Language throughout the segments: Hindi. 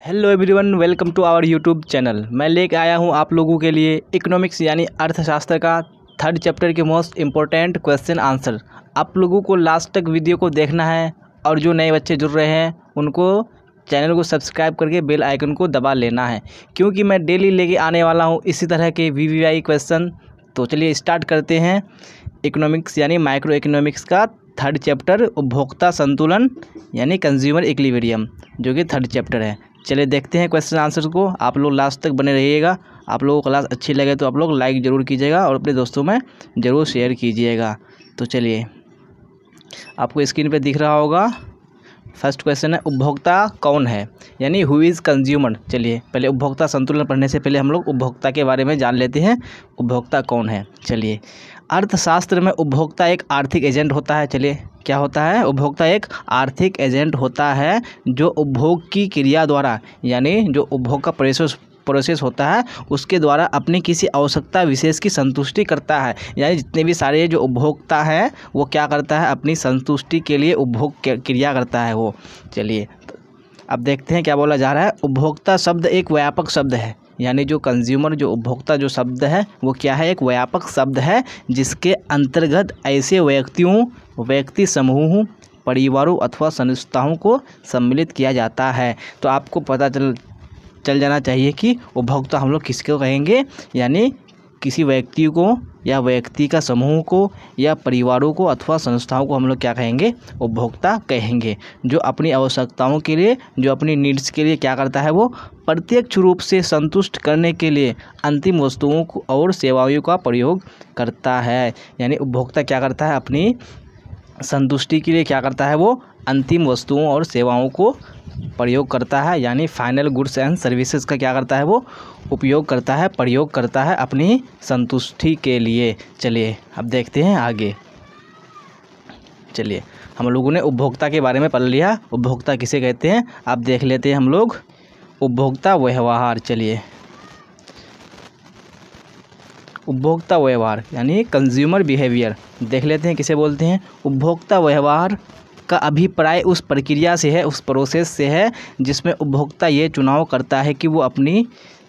Hello everyone, welcome to our YouTube channel. मैं लेके आया हूँ आप लोगों के लिए इकोनॉमिक्स यानी अर्थशास्त्र का थर्ड चैप्टर के मोस्ट इम्पोर्टेंट क्वेश्चन आंसर। आप लोगों को लास्ट तक वीडियो को देखना है और जो नए बच्चे जुड़ रहे हैं उनको चैनल को सब्सक्राइब करके बेल आइकन को दबा लेना है, क्योंकि मैं डेली लेके आने वाला हूँ इसी तरह के वीवीआई क्वेश्चन। तो चलिए स्टार्ट करते हैं इकोनॉमिक्स यानी माइक्रो इकोनॉमिक्स का थर्ड चैप्टर उपभोक्ता संतुलन यानी कंज्यूमर इक्विलिब्रियम, जो कि थर्ड चैप्टर है। चलिए देखते हैं क्वेश्चन आंसर को। आप लोग लास्ट तक बने रहिएगा। आप लोगों को क्लास अच्छी लगे तो आप लोग लाइक ज़रूर कीजिएगा और अपने दोस्तों में ज़रूर शेयर कीजिएगा। तो चलिए, आपको स्क्रीन पे दिख रहा होगा। फर्स्ट क्वेश्चन है उपभोक्ता कौन है, यानी हु इज़ कंज्यूमर। चलिए पहले उपभोक्ता संतुलन पढ़ने से पहले हम लोग उपभोक्ता के बारे में जान लेते हैं, उपभोक्ता कौन है। चलिए, अर्थशास्त्र में उपभोक्ता एक आर्थिक एजेंट होता है। चलिए, क्या होता है? उपभोक्ता एक आर्थिक एजेंट होता है जो उपभोग की क्रिया द्वारा, यानी जो उपभोग का प्रोसेस होता है उसके द्वारा अपनी किसी आवश्यकता विशेष की संतुष्टि करता है। यानी जितने भी सारे जो उपभोक्ता हैं वो क्या करता है? अपनी संतुष्टि के लिए उपभोग क्रिया करता है वो। चलिए अब देखते हैं क्या बोला जा रहा है। उपभोक्ता शब्द एक व्यापक शब्द है, यानी जो कंज्यूमर जो उपभोक्ता जो शब्द है वो क्या है? एक व्यापक शब्द है जिसके अंतर्गत ऐसे व्यक्ति समूहों, परिवारों अथवा संस्थाओं को सम्मिलित किया जाता है। तो आपको पता चल जाना चाहिए कि उपभोक्ता हम लोग किसको कहेंगे, यानी किसी व्यक्ति को या व्यक्ति का समूह को या परिवारों को अथवा संस्थाओं को हम लोग क्या कहेंगे? उपभोक्ता कहेंगे। जो अपनी आवश्यकताओं के लिए, जो अपनी नीड्स के लिए क्या करता है? वो प्रत्यक्ष रूप से संतुष्ट करने के लिए अंतिम वस्तुओं को और सेवाओं का प्रयोग करता है। यानी उपभोक्ता क्या करता है? अपनी संतुष्टि के लिए क्या करता है? वो अंतिम वस्तुओं और सेवाओं को प्रयोग करता है, यानी फाइनल गुड्स एंड सर्विसेज का क्या करता है? वो उपयोग करता है, प्रयोग करता है अपनी संतुष्टि के लिए। चलिए अब देखते हैं आगे। चलिए, हम लोगों ने उपभोक्ता के बारे में पढ़ लिया। उपभोक्ता किसे कहते हैं आप देख लेते हैं हम लोग। उपभोक्ता व्यवहार। चलिए, उपभोक्ता व्यवहार यानी कंज्यूमर बिहेवियर देख लेते हैं किसे बोलते हैं। उपभोक्ता व्यवहार का अभिप्राय उस प्रक्रिया से है, उस प्रोसेस से है जिसमें उपभोक्ता ये चुनाव करता है कि वो अपनी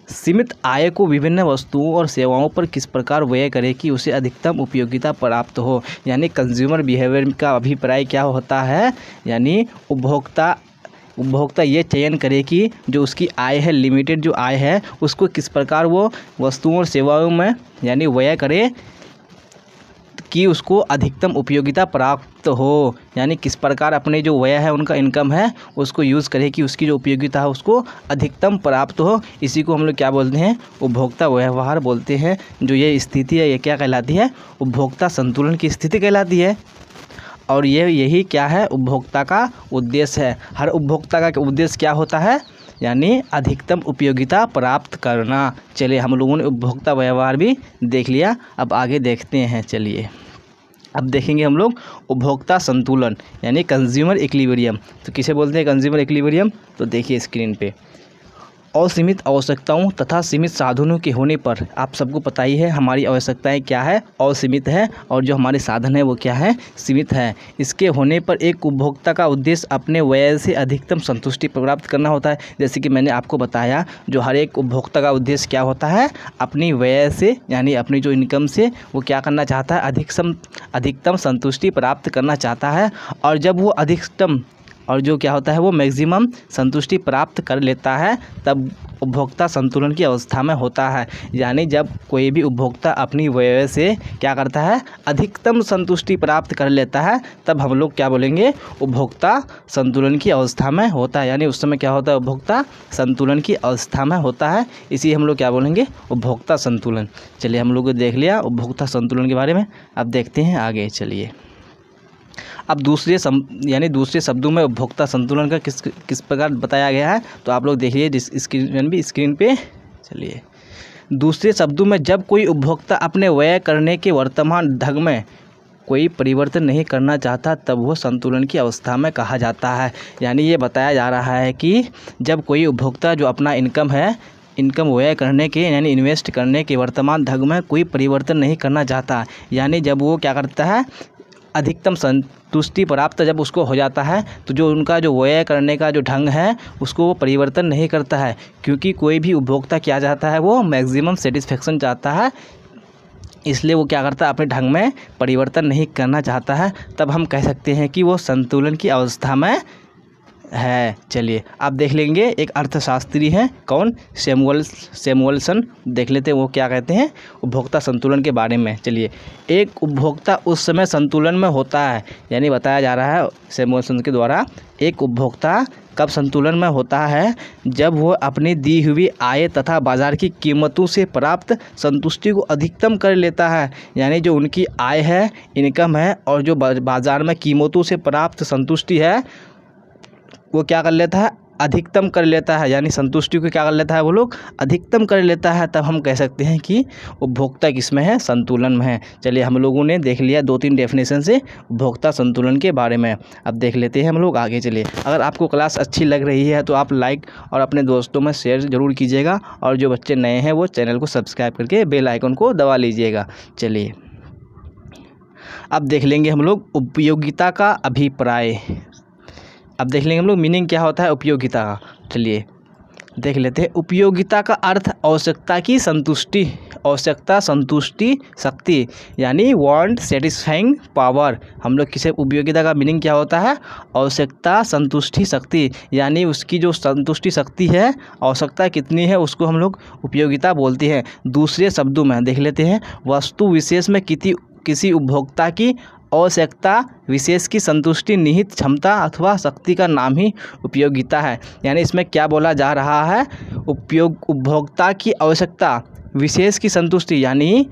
सीमित आय को विभिन्न वस्तुओं और सेवाओं पर किस प्रकार व्यय करे कि उसे अधिकतम उपयोगिता प्राप्त हो। यानी कंज्यूमर बिहेवियर का अभिप्राय क्या होता है? यानी उपभोक्ता ये चयन करे कि जो उसकी आय है, लिमिटेड जो आय है, उसको किस प्रकार वो वस्तुओं और सेवाओं में यानी व्यय करे कि उसको अधिकतम उपयोगिता प्राप्त हो। यानी किस प्रकार अपने जो व्यय है, उनका इनकम है, उसको यूज़ करे कि उसकी जो उपयोगिता है उसको अधिकतम प्राप्त हो। इसी को हम लोग क्या बोलते हैं? उपभोक्ता व्यवहार बोलते हैं। जो ये स्थिति है ये क्या कहलाती है? उपभोक्ता संतुलन की स्थिति कहलाती है। और यही क्या है? उपभोक्ता का उद्देश्य है। हर उपभोक्ता का उद्देश्य क्या होता है? यानी अधिकतम उपयोगिता प्राप्त करना। चलिए, हम लोगों ने उपभोक्ता व्यवहार भी देख लिया। अब आगे देखते हैं। चलिए, अब देखेंगे हम लोग उपभोक्ता संतुलन यानी कंज्यूमर इक्विलिब्रियम। तो किसे बोलते हैं कंज्यूमर इक्विलिब्रियम? तो देखिए स्क्रीन पे। असीमित आवश्यकताओं तथा सीमित साधनों के होने पर, आप सबको पता ही है हमारी आवश्यकताएं क्या है? असीमित है, और जो हमारे साधन है वो क्या है? सीमित है। इसके होने पर एक उपभोक्ता का उद्देश्य अपने व्यय से अधिकतम संतुष्टि प्राप्त करना होता है। जैसे कि मैंने आपको बताया, जो हर एक उपभोक्ता का उद्देश्य क्या होता है? अपनी व्यय से यानी अपनी जो इनकम से वो क्या करना चाहता है? अधिकतम संतुष्टि प्राप्त करना चाहता है। और जब वो अधिकतम और जो क्या होता है वो मैक्सिमम संतुष्टि प्राप्त कर लेता है, तब उपभोक्ता संतुलन की अवस्था में होता है। यानी जब कोई भी उपभोक्ता अपनी व्यय से क्या करता है? अधिकतम संतुष्टि प्राप्त कर लेता है, तब हम लोग क्या बोलेंगे? उपभोक्ता संतुलन की अवस्था में होता है। यानी उस समय क्या होता है? उपभोक्ता संतुलन की अवस्था में होता है। इसी हम लोग क्या बोलेंगे? उपभोक्ता संतुलन। चलिए, हम लोग देख लिया उपभोक्ता संतुलन के बारे में। अब देखते हैं आगे। चलिए, अब दूसरे शब्दों में उपभोक्ता संतुलन का किस प्रकार बताया गया है, तो आप लोग देखिए स्क्रीन पे। चलिए, दूसरे शब्दों में जब कोई उपभोक्ता अपने व्यय करने के वर्तमान ढंग में कोई परिवर्तन नहीं करना चाहता, तब वो संतुलन की अवस्था में कहा जाता है। यानी ये बताया जा रहा है कि जब कोई उपभोक्ता जो अपना इनकम व्यय करने के यानी इन्वेस्ट करने के वर्तमान ढंग में कोई परिवर्तन नहीं करना चाहता, यानी जब वो क्या करता है? अधिकतम संतुष्टि प्राप्त जब उसको हो जाता है तो जो उनका जो व्यय करने का जो ढंग है उसको वो परिवर्तन नहीं करता है, क्योंकि कोई भी उपभोक्ता क्या चाहता है, वो मैक्सिमम सेटिस्फेक्शन चाहता है, इसलिए वो क्या करता है, अपने ढंग में परिवर्तन नहीं करना चाहता है। तब हम कह सकते हैं कि वो संतुलन की अवस्था में है। चलिए आप देख लेंगे, एक अर्थशास्त्री हैं, कौन, सैमुअलसन, देख लेते हैं वो क्या कहते हैं उपभोक्ता संतुलन के बारे में। चलिए, एक उपभोक्ता उस समय संतुलन में होता है, यानी बताया जा रहा है सैमुअलसन के द्वारा, एक उपभोक्ता कब संतुलन में होता है, जब वो अपनी दी हुई आय तथा बाज़ार की कीमतों से प्राप्त संतुष्टि को अधिकतम कर लेता है। यानी जो उनकी आय है, इनकम है, और जो बाज़ार में कीमतों से प्राप्त संतुष्टि है वो क्या कर लेता है, अधिकतम कर लेता है, यानी संतुष्टि को क्या कर लेता है, वो लोग अधिकतम कर लेता है। तब हम कह सकते हैं कि उपभोक्ता किसमें है, संतुलन में है। चलिए हम लोगों ने देख लिया 2-3 डेफिनेशन से उपभोक्ता संतुलन के बारे में। अब देख लेते हैं हम लोग आगे। चलिए, अगर आपको क्लास अच्छी लग रही है तो आप लाइक और अपने दोस्तों में शेयर ज़रूर कीजिएगा, और जो बच्चे नए हैं वो चैनल को सब्सक्राइब करके बेल आइकन को दबा लीजिएगा। चलिए अब देख लेंगे हम लोग उपयोगिता का अभिप्राय। अब देख लेंगे हम लोग मीनिंग क्या होता है उपयोगिता का। चलिए देख लेते हैं। उपयोगिता का अर्थ आवश्यकता की संतुष्टि, आवश्यकता संतुष्टि शक्ति, यानी वांट सेटिस्फाइंग पावर। हम लोग किसे, उपयोगिता का मीनिंग क्या होता है, आवश्यकता संतुष्टि शक्ति, यानी उसकी जो संतुष्टि शक्ति है, आवश्यकता कितनी है, उसको हम लोग उपयोगिता बोलते हैं। दूसरे शब्दों में देख लेते हैं, वस्तु विशेष में किसी उपभोक्ता की आवश्यकता विशेष की संतुष्टि निहित क्षमता अथवा शक्ति का नाम ही उपयोगिता है। यानी इसमें क्या बोला जा रहा है, उपभोक्ता की आवश्यकता विशेष की संतुष्टि, यानी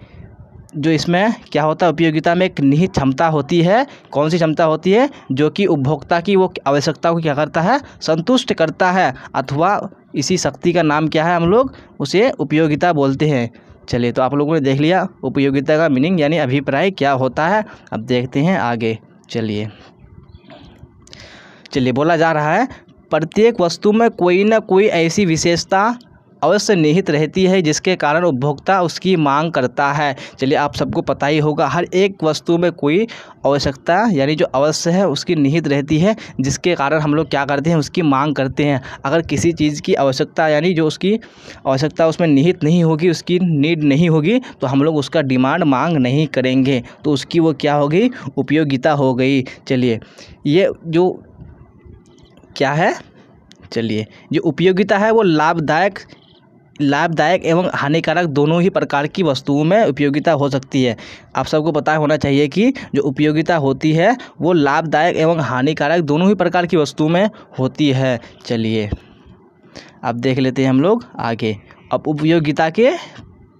जो इसमें क्या होता है, उपयोगिता में एक निहित क्षमता होती है। कौन सी क्षमता होती है, जो कि उपभोक्ता की वो आवश्यकता को क्या करता है, संतुष्ट करता है, अथवा इसी शक्ति का नाम क्या है, हम लोग उसे उपयोगिता बोलते हैं। चलिए, तो आप लोगों ने देख लिया उपयोगिता का मीनिंग यानी अभिप्राय क्या होता है। अब देखते हैं आगे। चलिए बोला जा रहा है, प्रत्येक वस्तु में कोई ना कोई ऐसी विशेषता अवश्य निहित रहती है जिसके कारण उपभोक्ता उसकी मांग करता है। चलिए, आप सबको पता ही होगा, हर एक वस्तु में कोई आवश्यकता यानी जो अवश्य है उसकी निहित रहती है, जिसके कारण हम लोग क्या करते हैं, उसकी मांग करते हैं। अगर किसी चीज़ की आवश्यकता यानी जो उसकी आवश्यकता उसमें निहित नहीं होगी, उसकी नीड नहीं होगी, तो हम लोग उसका डिमांड मांग नहीं करेंगे, तो उसकी वो क्या हो गई, उपयोगिता हो गई। चलिए, ये जो क्या है, चलिए जो उपयोगिता है वो लाभदायक एवं हानिकारक दोनों ही प्रकार की वस्तुओं में उपयोगिता हो सकती है। आप सबको पता होना चाहिए कि जो उपयोगिता होती है वो लाभदायक एवं हानिकारक दोनों ही प्रकार की वस्तुओं में होती है। चलिए अब देख लेते हैं हम लोग आगे। अब उपयोगिता के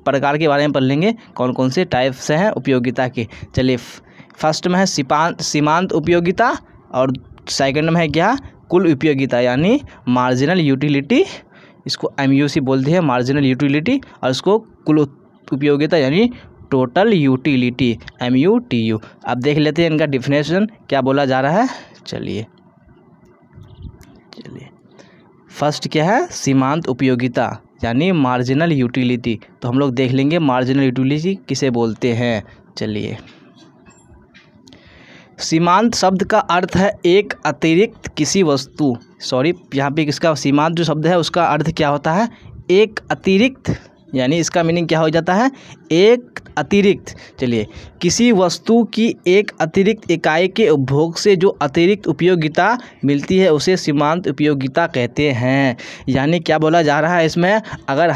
प्रकार के बारे में पढ़ लेंगे, कौन कौन से टाइप्स हैं उपयोगिता के। चलिए, फर्स्ट में है सीमांत उपयोगिता, और सेकंड में है क्या, कुल उपयोगिता यानी मार्जिनल यूटिलिटी, इसको MUC बोलते हैं, मार्जिनल यूटिलिटी, और इसको कुल उपयोगिता यानी टोटल यूटिलिटी, MUTU। अब देख लेते हैं इनका डिफिनेशन क्या बोला जा रहा है। चलिए फर्स्ट क्या है, सीमांत उपयोगिता यानी मार्जिनल यूटिलिटी। तो हम लोग देख लेंगे मार्जिनल यूटिलिटी किसे बोलते हैं। चलिए, सीमांत शब्द का अर्थ है एक अतिरिक्त किसी वस्तु, यहाँ पे इसका सीमांत जो शब्द है उसका अर्थ क्या होता है, एक अतिरिक्त, यानी इसका मीनिंग क्या हो जाता है, एक अतिरिक्त। चलिए, किसी वस्तु की एक अतिरिक्त इकाई के उपभोग से जो अतिरिक्त उपयोगिता मिलती है उसे सीमांत उपयोगिता कहते हैं। यानी क्या बोला जा रहा है इसमें, अगर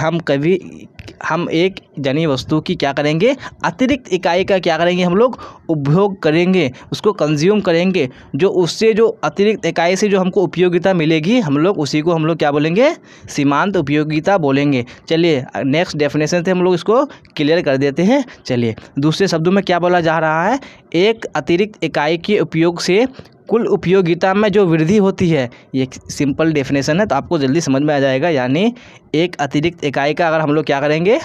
हम एक जनी वस्तु की क्या करेंगे, अतिरिक्त इकाई का क्या करेंगे, हम लोग उपभोग करेंगे, उसको कंज्यूम करेंगे, जो उससे जो अतिरिक्त इकाई से जो हमको उपयोगिता मिलेगी, हम लोग उसी को हम लोग क्या बोलेंगे, सीमांत उपयोगिता बोलेंगे। चलिए नेक्स्ट डेफिनेशन से हम लोग इसको क्लियर कर देते हैं। चलिए, दूसरे शब्दों में क्या बोला जा रहा है, एक अतिरिक्त इकाई के उपयोग से कुल उपयोगिता में जो वृद्धि होती है। ये सिंपल डेफिनेशन है तो आपको जल्दी समझ में आ जाएगा। यानी एक अतिरिक्त इकाई का अगर हम लोग क्या करेंगे,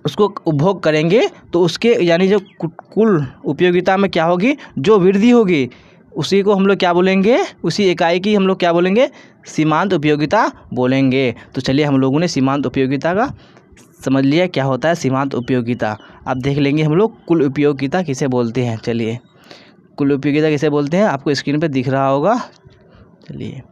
उसको उपभोग करेंगे, तो उसके यानी जो कुल उपयोगिता में क्या होगी, जो वृद्धि होगी, उसी को हम लोग क्या बोलेंगे, उसी इकाई की हम लोग क्या बोलेंगे, सीमांत उपयोगिता बोलेंगे। तो चलिए, हम लोगों ने सीमांत उपयोगिता का समझ लिया क्या होता है सीमांत उपयोगिता। अब देख लेंगे हम लोग कुल उपयोगिता किसे बोलते हैं। चलिए, कुल उपयोगिता किसे बोलते हैं, आपको स्क्रीन पे दिख रहा होगा। चलिए,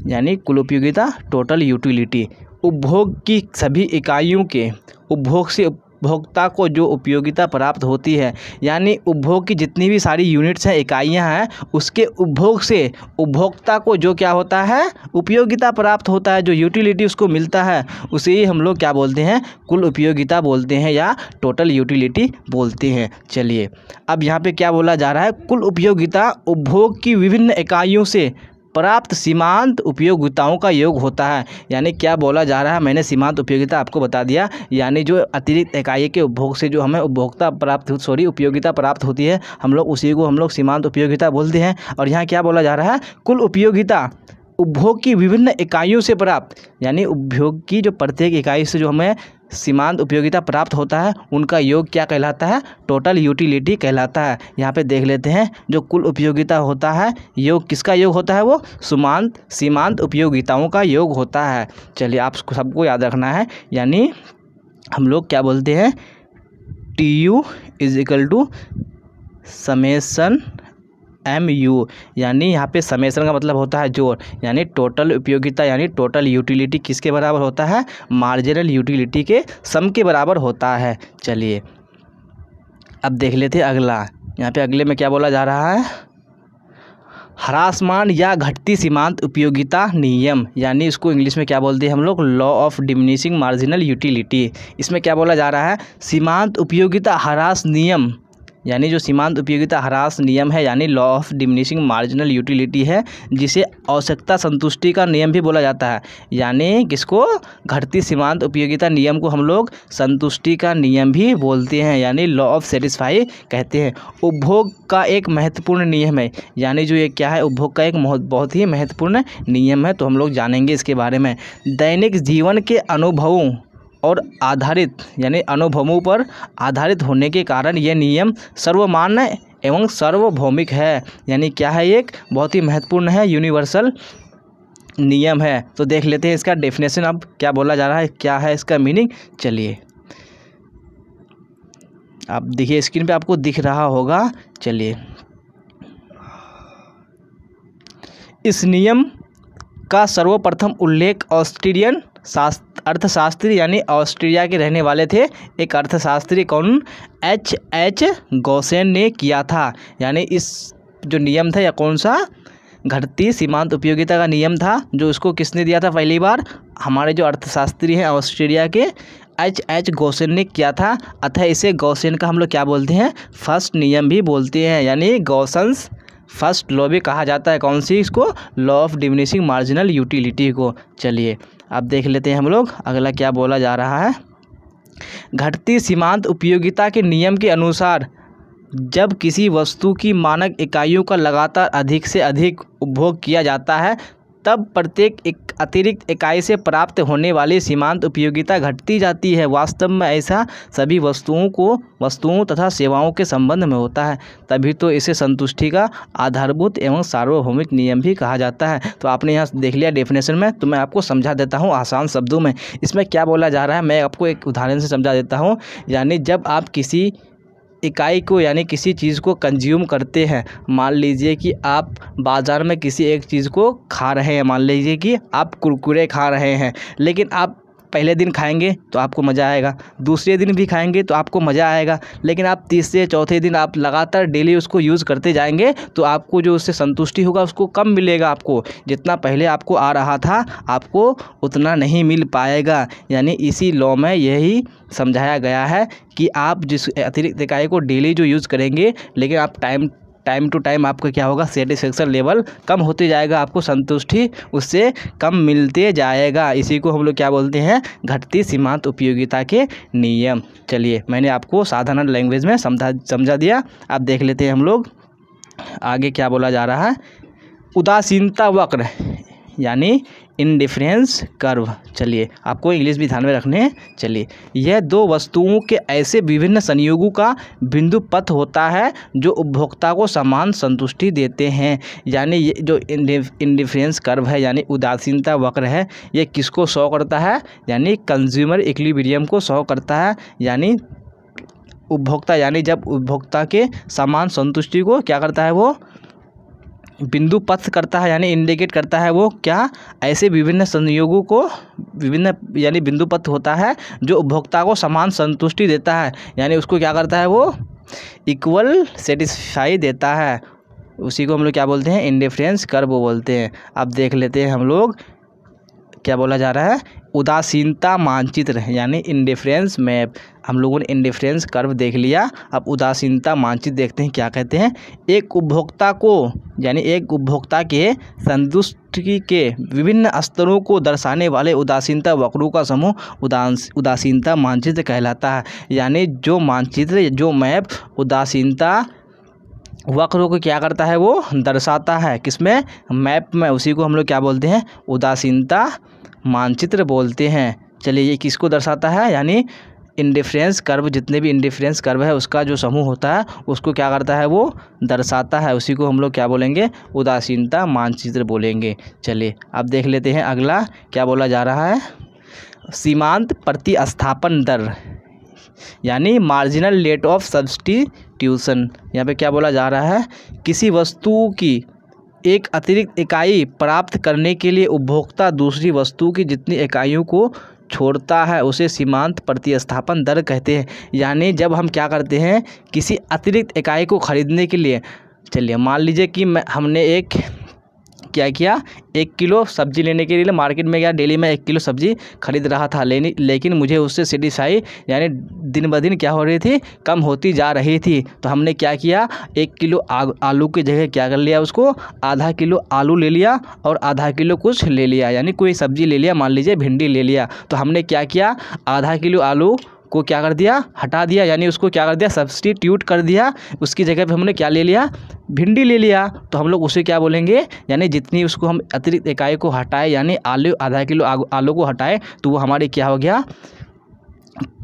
यानी कुल उपयोगिता टोटल यूटिलिटी, उपभोग की सभी इकाइयों के उपभोग से उपभोक्ता को जो उपयोगिता प्राप्त होती है, यानी उपभोग की जितनी भी सारी यूनिट्स हैं, इकाइयां हैं, उसके उपभोग से उपभोक्ता को जो क्या होता है, उपयोगिता प्राप्त होता है, जो यूटिलिटी उसको मिलता है, उसे ही हम लोग क्या बोलते हैं, कुल उपयोगिता बोलते हैं या टोटल यूटिलिटी बोलते हैं। चलिए, अब यहाँ पे क्या बोला जा रहा है, कुल उपयोगिता उपभोग की विभिन्न इकाइयों से प्राप्त सीमांत उपयोगिताओं का योग होता है। यानी क्या बोला जा रहा है, मैंने सीमांत उपयोगिता आपको बता दिया, यानी जो अतिरिक्त इकाई के उपभोग से जो हमें उपयोगिता प्राप्त होती है, हम लोग उसी को हम लोग सीमांत उपयोगिता बोलते हैं। और यहाँ क्या बोला जा रहा है, कुल उपयोगिता उपभोग की विभिन्न इकाइयों से प्राप्त, यानी उपभोग की जो प्रत्येक इकाई से जो हमें सीमांत उपयोगिता प्राप्त होता है, उनका योग क्या कहलाता है, टोटल यूटिलिटी कहलाता है। यहाँ पे देख लेते हैं, जो कुल उपयोगिता होता है, योग किसका योग होता है, वो सीमांत उपयोगिताओं का योग होता है। चलिए, आप सबको याद रखना है, यानी हम लोग क्या बोलते हैं, TU = समेसन MU, यानी यहाँ पे समेसन का मतलब होता है जोड़, यानी टोटल उपयोगिता यानी टोटल यूटिलिटी किसके बराबर होता है, मार्जिनल यूटिलिटी के सम के बराबर होता है। चलिए, अब देख लेते हैं अगला। यहाँ पे अगले में क्या बोला जा रहा है, ह्रासमान या घटती सीमांत उपयोगिता नियम, यानी इसको इंग्लिश में क्या बोलते हैं हम लोग, law of diminishing marginal utility. इसमें क्या बोला जा रहा है, सीमांत उपयोगिता ह्रास नियम, यानी जो सीमांत उपयोगिता ह्रास नियम है, यानी law of diminishing marginal utility है, जिसे आवश्यकता संतुष्टि का नियम भी बोला जाता है। यानी किसको, घटती सीमांत उपयोगिता नियम को हम लोग संतुष्टि का नियम भी बोलते हैं, यानी लॉ ऑफ सेटिस्फाई कहते हैं। उपभोग का एक महत्वपूर्ण नियम है, यानी जो ये क्या है, उपभोग का एक बहुत ही महत्वपूर्ण नियम है, तो हम लोग जानेंगे इसके बारे में। दैनिक जीवन के अनुभवों और आधारित, यानी अनुभवों पर आधारित होने के कारण यह नियम सर्वमान्य एवं सार्वभौमिक है। यानी क्या है, एक बहुत ही महत्वपूर्ण है, यूनिवर्सल नियम है। तो देख लेते हैं इसका डेफिनेशन, अब क्या बोला जा रहा है, क्या है इसका मीनिंग। चलिए, आप देखिए स्क्रीन पे आपको दिख रहा होगा। चलिए, इस नियम का सर्वप्रथम उल्लेख ऑस्ट्रेलियन अर्थशास्त्री, यानी ऑस्ट्रेलिया के रहने वाले थे एक अर्थशास्त्री, कौन, H गॉसेन ने किया था। यानी इस जो नियम था, या कौन सा, घटती सीमांत उपयोगिता का नियम था, जो इसको किसने दिया था पहली बार, हमारे जो अर्थशास्त्री हैं ऑस्ट्रेलिया के H गॉसेन ने किया था। अतः इसे गॉसेन का हम लोग क्या बोलते हैं, फर्स्ट नियम भी बोलते हैं, यानी गॉसन्स फर्स्ट लॉ भी कहा जाता है। कौन सी, इसको, law of diminishing marginal utility को। चलिए, अब देख लेते हैं हम लोग अगला क्या बोला जा रहा है। घटती सीमांत उपयोगिता के नियम के अनुसार जब किसी वस्तु की मानक इकाइयों का लगातार अधिक से अधिक उपभोग किया जाता है, तब प्रत्येक अतिरिक्त इकाई से प्राप्त होने वाली सीमांत उपयोगिता घटती जाती है। वास्तव में ऐसा सभी वस्तुओं तथा सेवाओं के संबंध में होता है, तभी तो इसे संतुष्टि का आधारभूत एवं सार्वभौमिक नियम भी कहा जाता है। तो आपने यहाँ देख लिया डेफिनेशन में, तो मैं आपको समझा देता हूँ आसान शब्दों में। इसमें क्या बोला जा रहा है, मैं आपको एक उदाहरण से समझा देता हूँ। यानी जब आप किसी इकाई को, यानी किसी चीज़ को कंज्यूम करते हैं, मान लीजिए कि आप बाज़ार में किसी एक चीज़ को खा रहे हैं, मान लीजिए कि आप कुरकुरे खा रहे हैं, लेकिन आप पहले दिन खाएंगे तो आपको मज़ा आएगा, दूसरे दिन भी खाएंगे तो आपको मज़ा आएगा, लेकिन आप तीसरे चौथे दिन आप लगातार डेली उसको यूज़ करते जाएंगे तो आपको जो उससे संतुष्टि होगा उसको कम मिलेगा। आपको जितना पहले आपको आ रहा था आपको उतना नहीं मिल पाएगा। यानी इसी लॉ में यही समझाया गया है कि आप जिस अतिरिक्त इकाई को डेली जो यूज़ करेंगे, लेकिन आप टाइम टू टाइम आपका क्या होगा, सेटिस्फेक्शन लेवल कम होते जाएगा, आपको संतुष्टि उससे कम मिलते जाएगा। इसी को हम लोग क्या बोलते हैं, घटती सीमांत उपयोगिता के नियम। चलिए, मैंने आपको साधारण लैंग्वेज में समझा दिया। अब देख लेते हैं हम लोग आगे क्या बोला जा रहा है। उदासीनता वक्र, यानी इंडिफरेंस कर्व। चलिए, आपको इंग्लिश भी ध्यान में रखने हैं। चलिए, यह दो वस्तुओं के ऐसे विभिन्न संयोगों का बिंदु पथ होता है जो उपभोक्ता को समान संतुष्टि देते हैं। यानी ये जो इंडिफरेंस कर्व है, यानी उदासीनता वक्र है, ये किसको शो करता है, यानी कंज्यूमर इक्विलिब्रियम को शो करता है। यानी उपभोक्ता यानी जब उपभोक्ता के समान संतुष्टि को क्या करता है, वो बिंदु पथ करता है, यानी इंडिकेट करता है। वो क्या, ऐसे विभिन्न संयोगों को विभिन्न यानी बिंदु पथ होता है जो उपभोक्ता को समान संतुष्टि देता है, यानी उसको क्या करता है, वो इक्वल सेटिस्फाई देता है। उसी को हम लोग क्या बोलते हैं, इंडिफरेंस कर्व बोलते हैं। अब देख लेते हैं हम लोग क्या बोला जा रहा है, उदासीनता मानचित्र यानी इंडिफरेंस मैप। हम लोगों ने इंडिफरेंस कर्व देख लिया, अब उदासीनता मानचित्र देखते हैं क्या कहते हैं। एक उपभोक्ता को यानी एक उपभोक्ता के संतुष्टि के विभिन्न स्तरों को दर्शाने वाले उदासीनता वक्रों का समूह उदासीनता मानचित्र कहलाता है। यानी जो मानचित्र, जो मैप उदासीनता वक्रों को क्या करता है, वो दर्शाता है, किसमें, मैप में। उसी को हम लोग क्या बोलते हैं, उदासीनता मानचित्र बोलते हैं। चलिए, ये किसको दर्शाता है, यानी इंडिफरेंस कर्व, जितने भी इंडिफरेंस कर्व है उसका जो समूह होता है उसको क्या करता है, वो दर्शाता है। उसी को हम लोग क्या बोलेंगे, उदासीनता मानचित्र बोलेंगे। चलिए अब देख लेते हैं अगला क्या बोला जा रहा है, सीमांत प्रतिस्थापन दर यानी मार्जिनल रेट ऑफ सब्स्टिट्यूशन। यहाँ पे क्या बोला जा रहा है, किसी वस्तु की एक अतिरिक्त इकाई प्राप्त करने के लिए उपभोक्ता दूसरी वस्तु की जितनी इकाइयों को छोड़ता है उसे सीमांत प्रतिस्थापन दर कहते हैं। यानी जब हम क्या करते हैं, किसी अतिरिक्त इकाई को खरीदने के लिए, चलिए मान लीजिए कि हमने क्या किया, 1 किलो सब्ज़ी लेने के लिए मार्केट में गया, डेली में 1 किलो सब्ज़ी खरीद रहा था, लेकिन मुझे उससे सेटिस्फाई यानी दिन ब दिन क्या हो रही थी, कम होती जा रही थी। तो हमने क्या किया, 1 किलो आलू की जगह क्या कर लिया, उसको आधा किलो आलू ले लिया और आधा किलो कुछ ले लिया, यानी कोई सब्ज़ी ले लिया, मान लीजिए भिंडी ले लिया। तो हमने क्या किया, आधा किलो आलू को क्या कर दिया, हटा दिया, यानी उसको क्या कर दिया, सब्स्टिट्यूट कर दिया। उसकी जगह पे हमने क्या ले लिया, भिंडी ले लिया। तो हम लोग उसे क्या बोलेंगे, यानी जितनी उसको हम अतिरिक्त इकाई को हटाए, यानी आलू आधा किलो आलू को हटाए तो वो हमारे क्या हो गया,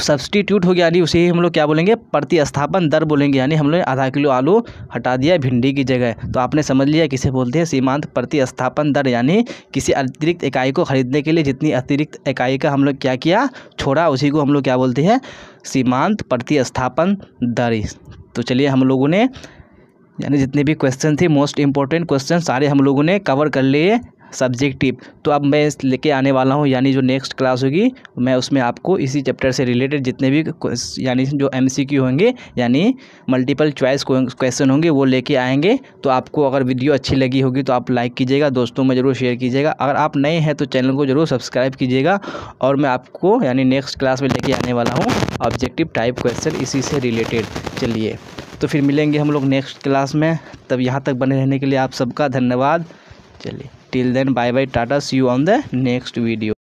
सब्स्टिट्यूट हो गया, यानी उसे हम लोग क्या बोलेंगे, प्रतिस्थापन दर बोलेंगे। यानी हम लोग आधा किलो आलू हटा दिया भिंडी की जगह। तो आपने समझ लिया किसे बोलते हैं, सीमांत प्रतिस्थापन दर। यानी किसी अतिरिक्त इकाई को खरीदने के लिए जितनी अतिरिक्त इकाई का हम लोग क्या किया, छोड़ा, उसी को हम लोग क्या बोलते हैं, सीमांत प्रतिस्थापन दर। तो चलिए हम लोगों ने यानी जितने भी क्वेश्चन थे, मोस्ट इंपॉर्टेंट क्वेश्चन सारे हम लोगों ने कवर कर लिए सब्जेक्टिव। तो अब मैं लेके आने वाला हूँ, यानी जो नेक्स्ट क्लास होगी मैं उसमें आपको इसी चैप्टर से रिलेटेड जितने भी यानी जो MCQ होंगे यानी मल्टीपल चॉइस क्वेश्चन होंगे वो लेके आएंगे। तो आपको अगर वीडियो अच्छी लगी होगी तो आप लाइक कीजिएगा, दोस्तों में ज़रूर शेयर कीजिएगा। अगर आप नए हैं तो चैनल को ज़रूर सब्सक्राइब कीजिएगा। और मैं आपको यानी नेक्स्ट क्लास में लेके आने वाला हूँ ऑब्जेक्टिव टाइप क्वेश्चन इसी से रिलेटेड। चलिए तो फिर मिलेंगे हम लोग नेक्स्ट क्लास में, तब यहाँ तक बने रहने के लिए आप सबका धन्यवाद। चलिए till then bye bye, tata, see you on the next video.